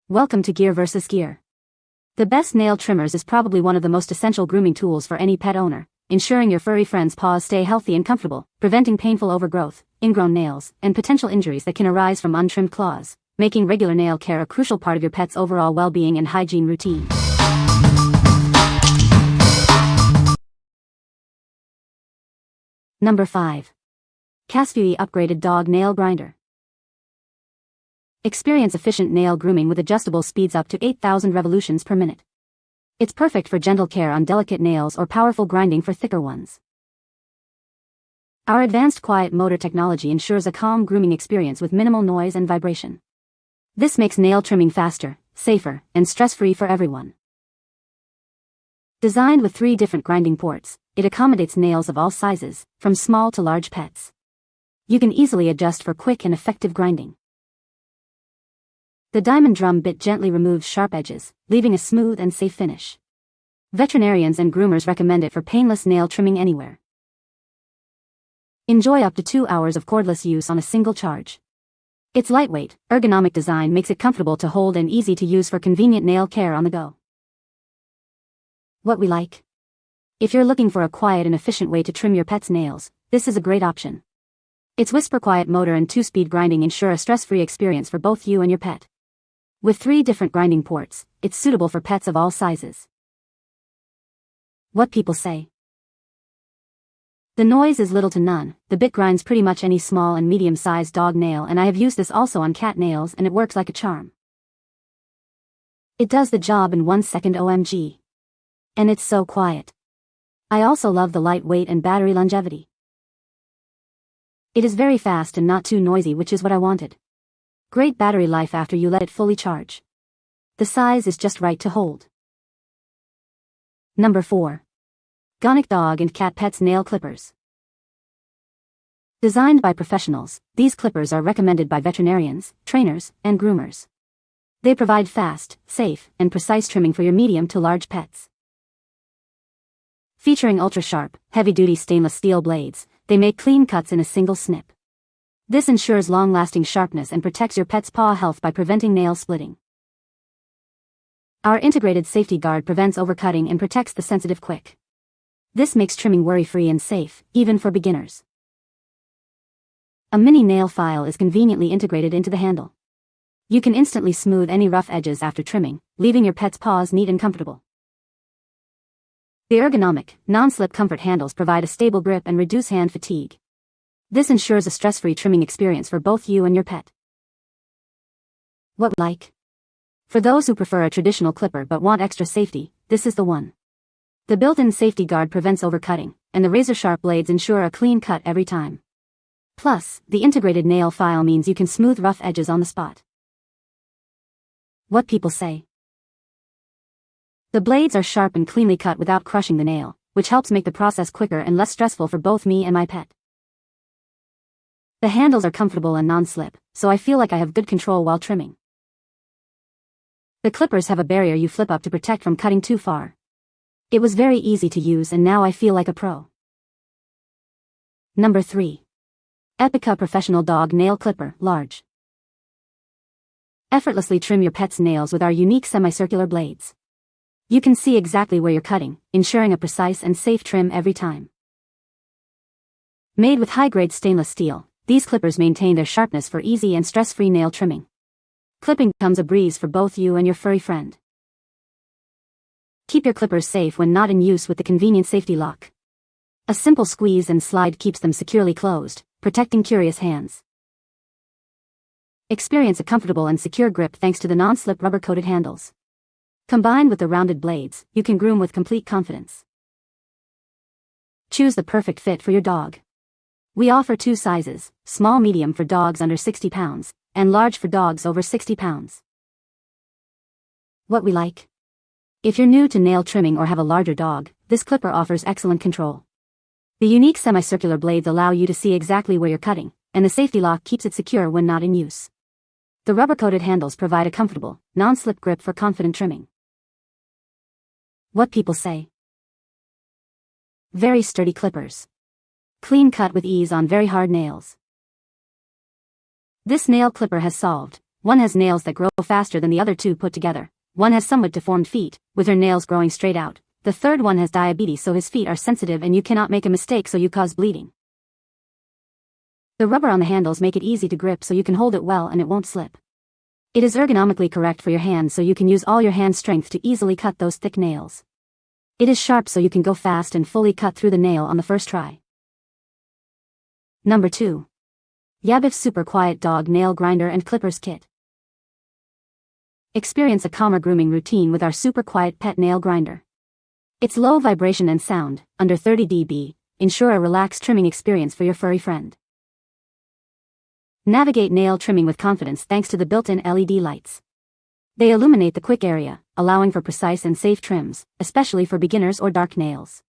Welcome to Gear vs. Gear. The best nail trimmers is probably one of the most essential grooming tools for any pet owner, ensuring your furry friend's paws stay healthy and comfortable, preventing painful overgrowth, ingrown nails, and potential injuries that can arise from untrimmed claws, making regular nail care a crucial part of your pet's overall well-being and hygiene routine. Number 5. Casfuy Upgraded Dog Nail Grinder. Experience efficient nail grooming with adjustable speeds up to 8,000 revolutions per minute. It's perfect for gentle care on delicate nails or powerful grinding for thicker ones. Our advanced quiet motor technology ensures a calm grooming experience with minimal noise and vibration. This makes nail trimming faster, safer, and stress-free for everyone. Designed with 3 different grinding ports, it accommodates nails of all sizes, from small to large pets. You can easily adjust for quick and effective grinding. The diamond drum bit gently removes sharp edges, leaving a smooth and safe finish. Veterinarians and groomers recommend it for painless nail trimming anywhere. Enjoy up to 2 hours of cordless use on a single charge. Its lightweight, ergonomic design makes it comfortable to hold and easy to use for convenient nail care on the go. What we like. If you're looking for a quiet and efficient way to trim your pet's nails, this is a great option. Its whisper-quiet motor and 2-speed grinding ensure a stress-free experience for both you and your pet. With 3 different grinding ports, it's suitable for pets of all sizes. What people say. The noise is little to none. The bit grinds pretty much any small and medium-sized dog nail, and I have used this also on cat nails and it works like a charm. It does the job in 1 second, OMG. And it's so quiet. I also love the lightweight and battery longevity. It is very fast and not too noisy, which is what I wanted. Great battery life after you let it fully charge. The size is just right to hold. Number 4. GONICC Dog and Cat Pets Nail Clippers. Designed by professionals, these clippers are recommended by veterinarians, trainers, and groomers. They provide fast, safe, and precise trimming for your medium to large pets. Featuring ultra-sharp, heavy-duty stainless steel blades, they make clean cuts in a single snip. This ensures long-lasting sharpness and protects your pet's paw health by preventing nail splitting. Our integrated safety guard prevents overcutting and protects the sensitive quick. This makes trimming worry-free and safe, even for beginners. A mini nail file is conveniently integrated into the handle. You can instantly smooth any rough edges after trimming, leaving your pet's paws neat and comfortable. The ergonomic, non-slip comfort handles provide a stable grip and reduce hand fatigue. This ensures a stress-free trimming experience for both you and your pet. What we like. For those who prefer a traditional clipper but want extra safety, this is the one. The built-in safety guard prevents overcutting, and the razor-sharp blades ensure a clean cut every time. Plus, the integrated nail file means you can smooth rough edges on the spot. What people say. The blades are sharp and cleanly cut without crushing the nail, which helps make the process quicker and less stressful for both me and my pet. The handles are comfortable and non-slip, so I feel like I have good control while trimming. The clippers have a barrier you flip up to protect from cutting too far. It was very easy to use and now I feel like a pro. Number 3. Epica Professional Dog Nail Clipper, Large. Effortlessly trim your pet's nails with our unique semicircular blades. You can see exactly where you're cutting, ensuring a precise and safe trim every time. Made with high-grade stainless steel, these clippers maintain their sharpness for easy and stress-free nail trimming. Clipping becomes a breeze for both you and your furry friend. Keep your clippers safe when not in use with the convenient safety lock. A simple squeeze and slide keeps them securely closed, protecting curious hands. Experience a comfortable and secure grip thanks to the non-slip rubber-coated handles. Combined with the rounded blades, you can groom with complete confidence. Choose the perfect fit for your dog. We offer 2 sizes, small-medium for dogs under 60 pounds, and large for dogs over 60 pounds. What we like. If you're new to nail trimming or have a larger dog, this clipper offers excellent control. The unique semicircular blades allow you to see exactly where you're cutting, and the safety lock keeps it secure when not in use. The rubber-coated handles provide a comfortable, non-slip grip for confident trimming. What people say. Very sturdy clippers. Clean cut with ease on very hard nails. This nail clipper has solved One has nails that grow faster than the other two put together. One has somewhat deformed feet, with her nails growing straight out. The third one has diabetes, so his feet are sensitive and you cannot make a mistake, so you cause bleeding. The rubber on the handles make it easy to grip, so you can hold it well and it won't slip. It is ergonomically correct for your hands, so you can use all your hand strength to easily cut those thick nails. It is sharp, so you can go fast and fully cut through the nail on the first try. Number 2. YABIFE Super Quiet Dog Nail Grinder and Clippers Kit. Experience a calmer grooming routine with our super quiet pet nail grinder. Its low vibration and sound, under 30 dB, ensure a relaxed trimming experience for your furry friend. Navigate nail trimming with confidence thanks to the built-in LED lights. They illuminate the quick area, allowing for precise and safe trims, especially for beginners or dark nails.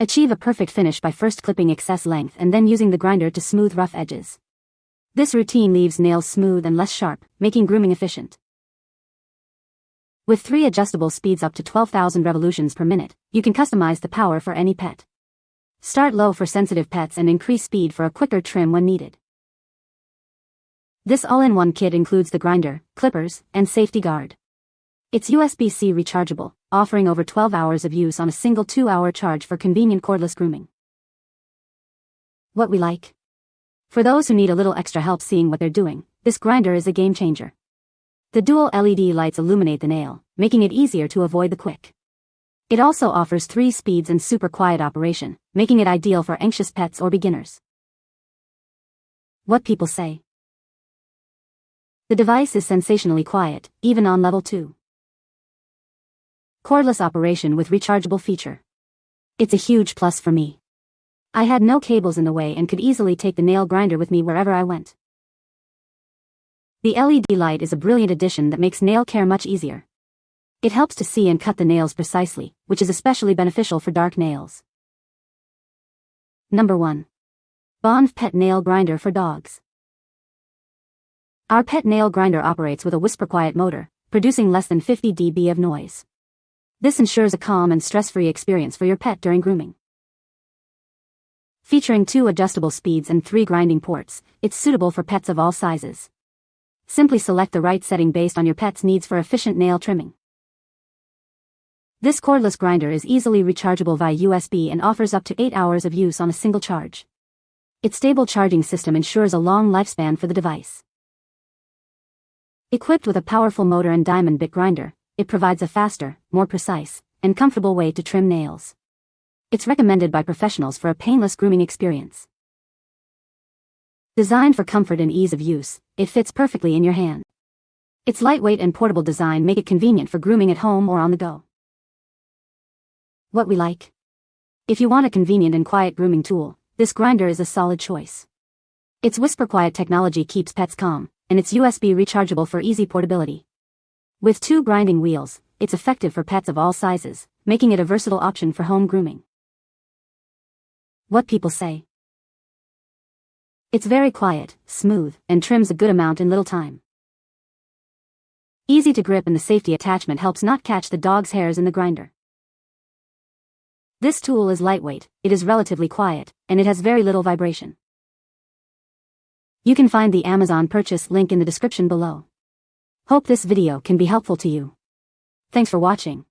Achieve a perfect finish by first clipping excess length and then using the grinder to smooth rough edges. This routine leaves nails smooth and less sharp, making grooming efficient. With 3 adjustable speeds up to 12,000 revolutions per minute, you can customize the power for any pet. Start low for sensitive pets and increase speed for a quicker trim when needed. This all-in-one kit includes the grinder, clippers, and safety guard. It's USB-C rechargeable, offering over 12 hours of use on a single 2-hour charge for convenient cordless grooming. What we like. For those who need a little extra help seeing what they're doing, this grinder is a game changer. The dual LED lights illuminate the nail, making it easier to avoid the quick. It also offers 3 speeds and super quiet operation, making it ideal for anxious pets or beginners. What people say. The device is sensationally quiet, even on level 2. Cordless operation with rechargeable feature. It's a huge plus for me. I had no cables in the way and could easily take the nail grinder with me wherever I went. The LED light is a brilliant addition that makes nail care much easier. It helps to see and cut the nails precisely, which is especially beneficial for dark nails. Number 1. Bonve Pet Nail Grinder for Dogs. Our pet nail grinder operates with a whisper-quiet motor, producing less than 50 dB of noise. This ensures a calm and stress-free experience for your pet during grooming. Featuring 2 adjustable speeds and 3 grinding ports, it's suitable for pets of all sizes. Simply select the right setting based on your pet's needs for efficient nail trimming. This cordless grinder is easily rechargeable via USB and offers up to 8 hours of use on a single charge. Its stable charging system ensures a long lifespan for the device. Equipped with a powerful motor and diamond bit grinder, it provides a faster, more precise, and comfortable way to trim nails. It's recommended by professionals for a painless grooming experience. Designed for comfort and ease of use, it fits perfectly in your hand. Its lightweight and portable design make it convenient for grooming at home or on the go. What we like. If you want a convenient and quiet grooming tool, this grinder is a solid choice. Its whisper quiet technology keeps pets calm, and it's USB rechargeable for easy portability. With 2 grinding wheels, it's effective for pets of all sizes, making it a versatile option for home grooming. What people say. It's very quiet, smooth, and trims a good amount in little time. Easy to grip, and the safety attachment helps not catch the dog's hairs in the grinder. This tool is lightweight, it is relatively quiet, and it has very little vibration. You can find the Amazon purchase link in the description below. Hope this video can be helpful to you. Thanks for watching.